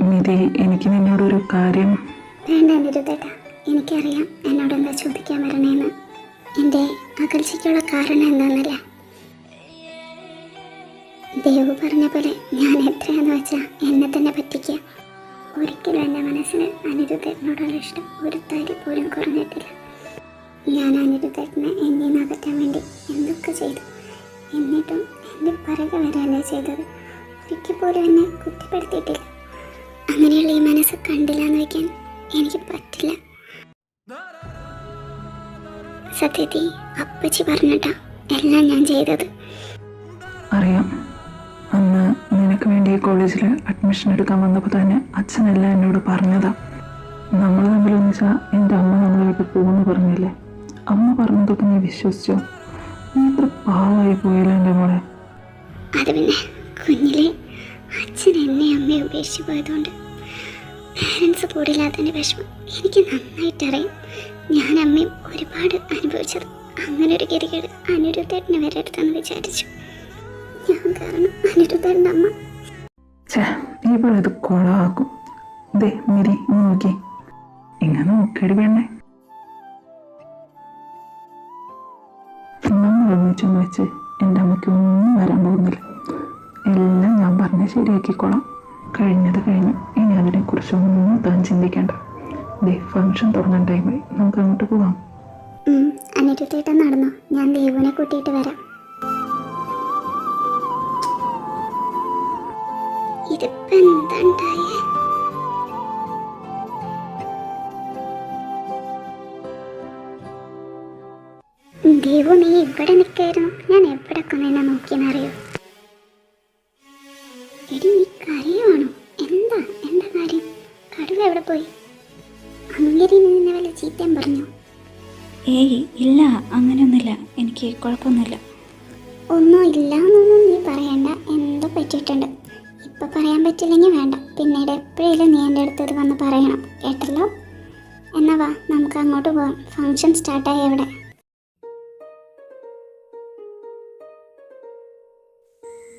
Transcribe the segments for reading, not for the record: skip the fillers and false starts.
മിതി, എനിക്ക് നിന്നോടൊരു കാര്യം. വേണ്ട അനിരുദ്ധേട്ടാ, എനിക്കറിയാം എന്നോടെന്താ ചോദിക്കാൻ വരണേന്ന്. എൻ്റെ അകൽച്ചയ്ക്കുള്ള കാരണം എന്താണെന്നല്ല. ദേവു പറഞ്ഞ പോലെ ഞാൻ എത്രയാന്ന് വെച്ചാൽ എന്നെ തന്നെ പറ്റിക്കുക. ഒരിക്കലും എൻ്റെ മനസ്സിന് അനിരുദ്ധേട്ടനോടുള്ള ഇഷ്ടം ഒരു തരി പോലും കുറഞ്ഞിട്ടില്ല. ഞാൻ അനിരുദ്ധേട്ടനെ എന്നിൽ നിന്ന് അകറ്റാൻ വേണ്ടി എന്തൊക്കെ ചെയ്തു. എന്നിട്ടും എൻ്റെ പിറകെ വരെയല്ലേ ചെയ്തത്. ഒരിക്കൽ പോലും എന്നെ കുറ്റപ്പെടുത്തിയിട്ടില്ല. അങ്ങനെയുള്ള ഈ മനസ്സ് കണ്ടില്ല എന്ന് വയ്ക്കാൻ എനിക്ക് പറ്റില്ല. സത്യത്തിൽ അപ്പച്ചി പറഞ്ഞിട്ടാ എല്ലാം ഞാൻ ചെയ്തത്. അറിയാം, അന്ന് നിനക്ക് വേണ്ടി ഈ കോളേജിൽ അഡ്മിഷൻ എടുക്കാൻ വന്നപ്പോൾ തന്നെ അച്ഛനെല്ലാം എന്നോട് പറഞ്ഞതാ. നമ്മൾ തമ്മിൽ ഒന്നിച്ചാൽ എൻ്റെ അമ്മ നമ്മളെ വിട്ട് പോകുമെന്ന് പറഞ്ഞില്ലേ? അമ്മ പറഞ്ഞതൊക്കെ നീ വിശ്വസിച്ചോ? നീ ഇത്ര പാവമായി പോയല്ലോ എൻ്റെ മോളെ. അത് പിന്നെ കുഞ്ഞിലെ അച്ഛൻ എന്നെ അമ്മയെ ഉപേക്ഷിച്ച് പോയതുകൊണ്ട് പാരൻസ് കൂടില്ലാത്തതിൻ്റെ വിഷമം എനിക്ക് നന്നായിട്ടറിയാം. ഞാൻ അമ്മയും ഒരുപാട് അനുഭവിച്ചത്. അങ്ങനെ ഒരു ഗതികേട് അനിരുദ്ധേട്ടനെ വരെ എടുത്തെന്ന് വിചാരിച്ചു. ഞാൻ കാരണം അനിരുദ്ധേട്ടൻ്റെ അമ്മ. ഇവിടെ ഇത് കൊളാക്കും. ദേ മിരി, നോക്കി ഇങ്ങനെ നോക്കേടി വേണ്ടേ? നമ്മൾ ഒന്നിച്ചൊന്ന് വെച്ച് എൻ്റെ അമ്മയ്ക്ക് ഒന്നും വരാൻ പോകുന്നില്ല. എല്ലാം ഞാൻ പറഞ്ഞ് ശരിയാക്കിക്കോളാം. കഴിഞ്ഞത് കഴിഞ്ഞു. ഇനി അതിനെക്കുറിച്ചൊന്നും താൻ ചിന്തിക്കേണ്ട. ദേ ഫംഗ്ഷൻ തുടങ്ങാൻ ടൈമായി, നമുക്ക് അങ്ങോട്ട് പോവാം. അനിരുദ്ധേട്ടൻ നടന്നോ, ഞാൻ ദേവുവിനെ കൂട്ടിയിട്ട് വരാം. ഇതിപ്പോ എന്താ ഉണ്ടായേ? ദേവു, നീ ഇവിടെ നിൽക്കായിരുന്നു. ഞാൻ എവിടൊക്കെ നിന്നെ നോക്കിയെന്നറിയോ? എടി, നീ കരയുവാണോ? എന്താ കാര്യം? കടുവ എവിടെ പോയി? അങ്ങേരി നിന്നെ വല്ല ചീത്തയും പറഞ്ഞു? ഏയ് ഇല്ല, അങ്ങനെയൊന്നുമില്ല. എനിക്ക് കുഴപ്പമൊന്നുമില്ല. ഒന്നും ഇല്ല എന്നൊന്നും നീ പറയണ്ട. എന്തോ പറ്റിയിട്ടുണ്ട്. ഇപ്പം പറയാൻ പറ്റില്ലെങ്കിൽ വേണ്ട. പിന്നീട് എപ്പോഴേലും നീ എൻ്റെ അടുത്തത് വന്ന് പറയണം, കേട്ടല്ലോ? എന്നാ വാ, നമുക്ക് അങ്ങോട്ട് പോവാം. ഫംഗ്ഷൻ സ്റ്റാർട്ടായി അവിടെ.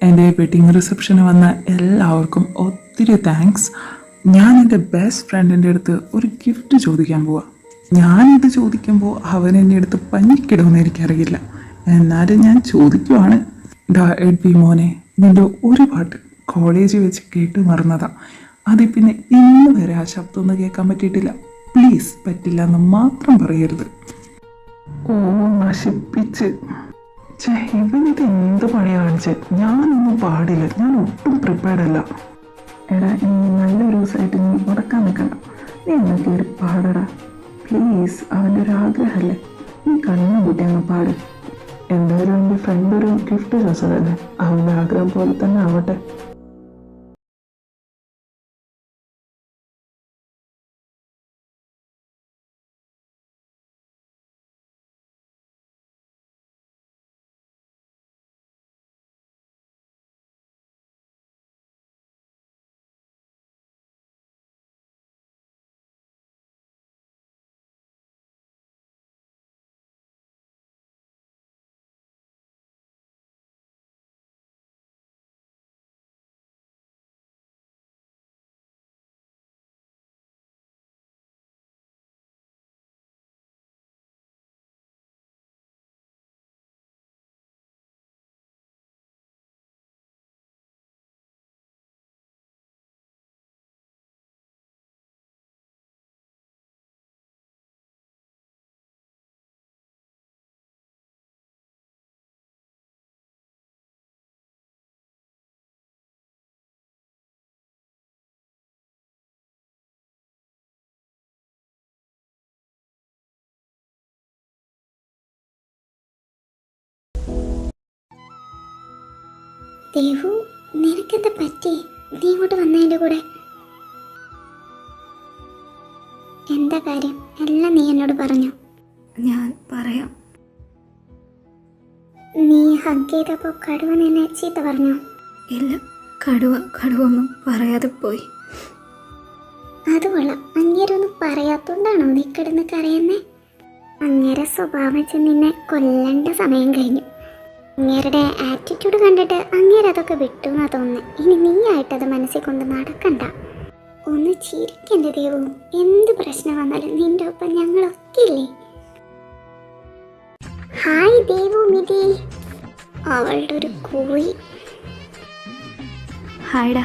എൻ്റെ വെഡിങ് റിസപ്ഷന് വന്ന എല്ലാവർക്കും ഒത്തിരി താങ്ക്സ്. ഞാൻ എൻ്റെ ബെസ്റ്റ് ഫ്രണ്ടിൻ്റെ അടുത്ത് ഒരു ഗിഫ്റ്റ് ചോദിക്കാൻ പോവാം. ഞാനിത് ചോദിക്കുമ്പോൾ അവൻ എൻ്റെ അടുത്ത് പഞ്ഞിക്കിടുമെന്ന് എനിക്കറിയില്ല. എന്നാലും ഞാൻ ചോദിക്കുവാണ്. എഡ്ബി മോനെ, നിൻ്റെ ഒരു പാട്ട് കോളേജിൽ വെച്ച് കേട്ട് മറന്നതാ. അതിൽ പിന്നെ ഇന്ന് വരെ ആ ശബ്ദം ഒന്നും കേൾക്കാൻ പറ്റിയിട്ടില്ല. പ്ലീസ്, പറ്റില്ല എന്ന് മാത്രം പറയരുത്. ഓ, നശിപ്പിച്ച്. ഇവനിത് എന്ത് പണിയാണ് കാണിച്ചത്? ഞാനൊന്നും പാടില്ല. ഞാൻ ഒട്ടും പ്രിപ്പയർഡ് അല്ല. എടാ, ഇനി നല്ലൊരു ദിവസമായിട്ട് നീ മുടക്കാൻ നിൽക്കണ്ട. നീ എന്നൊക്കെ ഒരു പാടടാ പ്ലീസ്. അവൻ്റെ ഒരു ആഗ്രഹമല്ലേ, നീ കണ്ണു കൂട്ടി അങ്ങ് പാട്. എന്തായാലും എൻ്റെ ഫ്രണ്ട് ഒരു ഗിഫ്റ്റ് ചോദിച്ചതല്ലേ, അവൻ്റെ ആഗ്രഹം പോലെ തന്നെ ആവട്ടെ. ദേവു, നിനക്കെന്താ പറ്റി? നീ ഇങ്ങോട്ട് വന്നതിൻ്റെ കൂടെ എന്താ കാര്യം? എല്ലാം നീ എന്നോട് പറഞ്ഞു. ഞാൻ പറയാം. നീ ഹഗ് ചെയ്തപ്പോൾ കടുവ നിന്നെ ചീത്ത പറഞ്ഞോ? ഇല്ല, കടുവ ഒന്നും പറയാതെ പോയി. അത് കൊള്ളാം. അങ്ങേരൊന്നും പറയാത്തോണ്ടാണോ നീ കിടന്ന് കരയുന്നേ? അങ്ങേരെ സ്വഭാവം വെച്ച് നിന്നെ കൊല്ലേണ്ട സമയം കഴിഞ്ഞു. അങ്ങേരുടെ ആറ്റിറ്റ്യൂഡ് കണ്ടിട്ട് അങ്ങേരതൊക്കെ വിട്ടു എന്നാ തോന്നുന്നത്. ഇനി നീ ആയിട്ടത് മനസ്സിൽ കൊണ്ട് നടക്കണ്ട. ഒന്ന് ചിരിക്കണ്ടേ ദേവു? എന്ത് പ്രശ്നം വന്നാലും നിന്റെ ഒപ്പം ഞങ്ങളൊക്കെ ഇല്ലേ? ഹായ് ദേവു മിതി. അവളുടെ ഒരു കോഴി. ഹായ്ഡാ.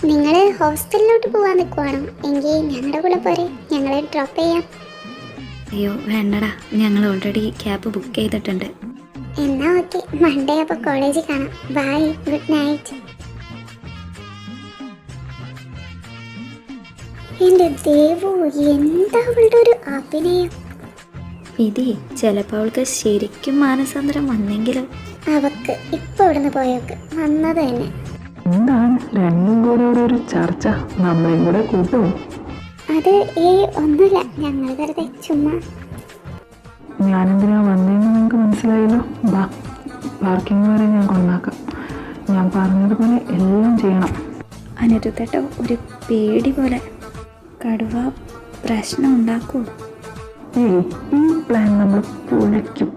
നിങ്ങൾ ഹോസ്റ്റലിലോട്ട് പോകാൻ നിൽക്കുവാണോ? എങ്കിൽ ഞങ്ങളുടെ കൂടെ പോരെ, ഞങ്ങളെ ഡ്രോപ്പ് ചെയ്യാം. അയ്യോ വേണ്ടടാ, ഞങ്ങൾ ഓൾറെഡി ക്യാബ് ബുക്ക് ചെയ്തിട്ടുണ്ട്. എന്നാ ഓക്കെ, മൺഡേ അപ്പോൾ കോളേജിൽ കാണാം. Bye, good night. എൻ്റെ ദേവു, എന്താ അവളുടെ ഒരു അഭിനയം! വിധി, ചിലപ്പോൾ അവൾക്ക് ശരിക്കും മാനസാന്തരം വന്നെങ്കിലും. അവക്ക് ഇപ്പോൾ ഇവിടുന്ന് പോയൊക്കെ വന്നത് തന്നെ. എന്താണ് രണ്ടും കൂടെ ഒരു ചർച്ച? നമ്മളെയും കൂടെ കൂട്ടുമോ? അത് ഒന്നുമില്ല, ഞങ്ങൾ വെറുതെ ചുമ്മാ. ഞാനെന്തിനാ വന്നതെന്ന് നിങ്ങൾക്ക് മനസ്സിലായല്ലോ. ബാ, പാർക്കിംഗ് വരെ ഞാൻ കൊണ്ടാക്കാം. ഞാൻ പറഞ്ഞതുപോലെ എല്ലാം ചെയ്യണം. അനിരുദ്ധേട്ട ഒരു പേടി പോലെ. കടുവ പ്രശ്നം ഉണ്ടാക്കുമോ? ഏയ്, ഈ പ്ലാൻ നമ്മൾ പൊളിക്കും.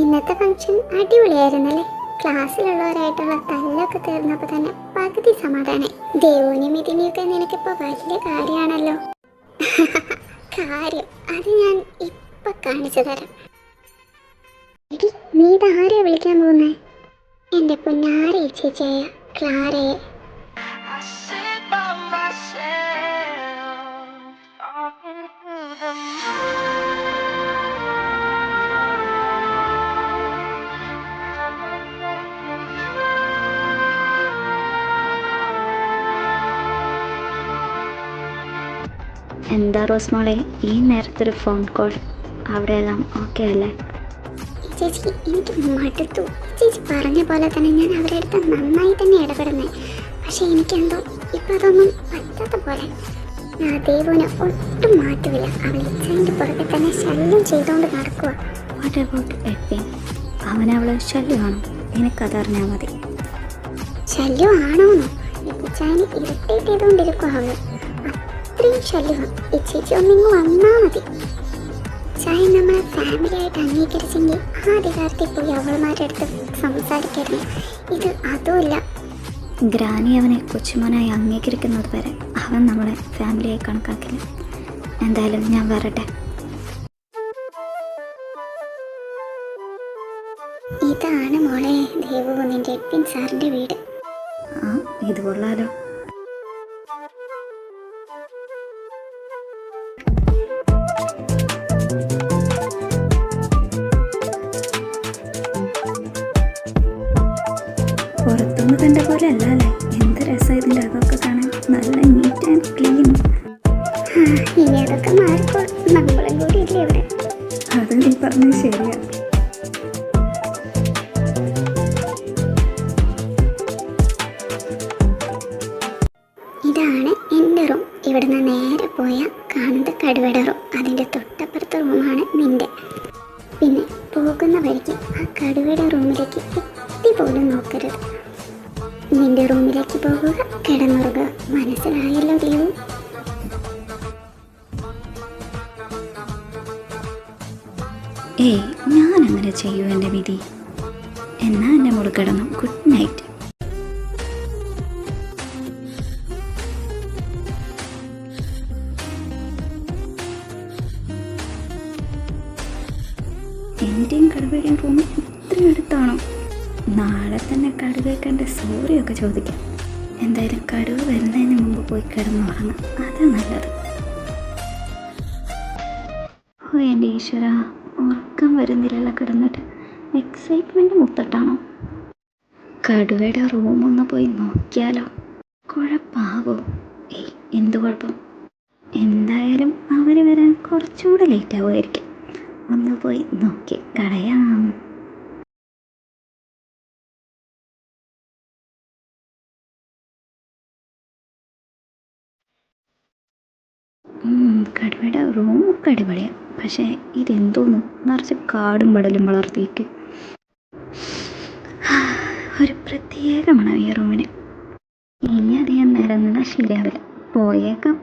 ഇന്നത്തെ ഫംഗ്ഷൻ അടിപൊളിയായിരുന്നല്ലേ? ക്ലാസ്സിലുള്ളവരായിട്ടുള്ള തല്ലൊക്കെ തീർന്നപ്പോൾ തന്നെ പകുതി സമാധാനം. ദേവുവിനെയും ഇതിനെയൊക്കെ നിനക്കിപ്പോൾ വലിയ കാര്യമാണല്ലോ. കാര്യം അത് ഞാൻ ഇപ്പൊ കാണിച്ചു തരാം. എടി, നീ ഇതാരെയാ വിളിക്കാൻ പോകുന്നേ? എൻ്റെ പൊന്നാരെ ചേച്ചിയായ ക്ലാരയെ. എന്താ റോസ് മോളെ, ഈ നേരത്തൊരു ഫോൺ കോൾ? അവിടെയെല്ലാം ഓക്കെ അല്ലേ? ചേച്ചി, എനിക്ക് മടുത്തു. ചേച്ചി പറഞ്ഞ പോലെ തന്നെ ഞാൻ അവരുടെ അടുത്ത് നന്നായി തന്നെ ഇടപെടുന്നേ. പക്ഷെ എനിക്കെന്തോ ഇപ്പം അതൊന്നും പറ്റാത്ത പോലെ. ഞാൻ ദേവുവിനെ ഒട്ടും മാറ്റുമില്ല. അവൾ ഇച്ഛൻ്റെ പുറകെ തന്നെ ശല്യം ചെയ്തുകൊണ്ട് നടക്കുക. What about എപ്പിൻ? അവനവളെ ശല്യമാണോ? എനിക്കതറിഞ്ഞാൽ മതി. ശല്യമാണോന്നോ? ഇച്ചാന് ഇറിറ്റേറ്റ് ചെയ്തുകൊണ്ടിരിക്കുക അവള്. അത്രയും ശല്യമാണ്. ഈ ചേച്ചി ഒന്നിങ്ങ് വന്നാൽ മതി. ചായ നമ്മളെ ഫാമിലി ആയിട്ട് അംഗീകരിച്ചെങ്കിൽ ആ അധികാരത്തിൽ പോയി അവളുമാരുടെ അടുത്ത് സംസാരിക്കരുത്. ഇത് അതുമില്ല. ഗ്രാനി അവനെ കൊച്ചുമോനായി അംഗീകരിക്കുന്നത് വരെ അവൻ നമ്മളെ ഫാമിലിയായി കണക്കാക്കില്ല. എന്തായാലും ഞാൻ വരട്ടെ. ഇതാണ് മോളെ ദേവു, നിന്റെ എപ്പിൻ സാറിന്റെ വീട്. ആ, ഇത് കൊള്ളാലോ. പുറത്തുനിന്ന് കണ്ട പോലെ അല്ലല്ലേ? എന്ത് രസം ഇതിൻ്റെ അതൊക്കെ കാണാൻ. നല്ല നീറ്റ് ആൻഡ് ക്ലീൻ. ഇനി അതൊക്കെ മാറിക്കോ, നമ്മളും കൂടി ഇല്ലേ ഇവിടെ. അത് നീ പറഞ്ഞത് ശരിയാ. ഇതാണ് എൻ്റെ റൂം. ഇവിടുന്ന് നേരെ പോയാൽ കാണുന്നത് കടുവയുടെ റൂം. അതിൻ്റെ തൊട്ടപ്പുറത്തെ റൂമാണ് നിൻ്റെ. പിന്നെ പോകുന്ന വഴിക്ക് ആ കടുവയുടെ റൂമിലേക്ക് എത്തി പോലും നോക്കരുത്. നിന്റെ റൂമിലേക്ക് പോകുക, കിടന്നുറങ്ങുക. മനസ്സിലായല്ലോ ദേവു? ഏയ്, ഞാൻ അങ്ങനെ ചെയ്യൂ എൻ്റെ വിധി. എന്നാ എൻ്റെ മോള് കിടന്നു. Good night. എൻ്റെയും കടുവയുടെയും റൂം ഇത്രയും അടുത്താണോ? നാളെ തന്നെ കടുവയെ കണ്ട് സോറിയൊക്കെ ചോദിക്കാം. എന്തായാലും കടുവ വരുന്നതിന് മുമ്പ് പോയി കിടന്നുറങ്ങാം, അതാ നല്ലത്. ഓ എൻ്റെ ഈശ്വര, ഉറക്കം വരുന്നില്ലല്ലോ കിടന്നിട്ട്. എക്സൈറ്റ്മെൻറ്റ് മുത്തട്ടാണോ? കടുവയുടെ റൂമൊന്ന് പോയി നോക്കിയാലോ? കുഴപ്പമാവോ? ഏയ്, എന്ത് കുഴപ്പം? എന്തായാലും അവർ വരാൻ കുറച്ചുകൂടെ ലേറ്റ് ആവുമായിരിക്കും. ഒന്ന് പോയി നോക്കി കളയാം. കടുവയുടെ റൂമൊക്കെ അടിപൊളിയാണ്. പക്ഷേ ഇതെന്തോന്നും നിറച്ച് കാടും പടലും വളർത്തിയിട്ട് ഒരു പ്രത്യേക മണം ഈ റൂമിന്. ഇനി അധികം നേരം നിന്നാൽ ശരിയാവില്ല. പോയേക്കാം.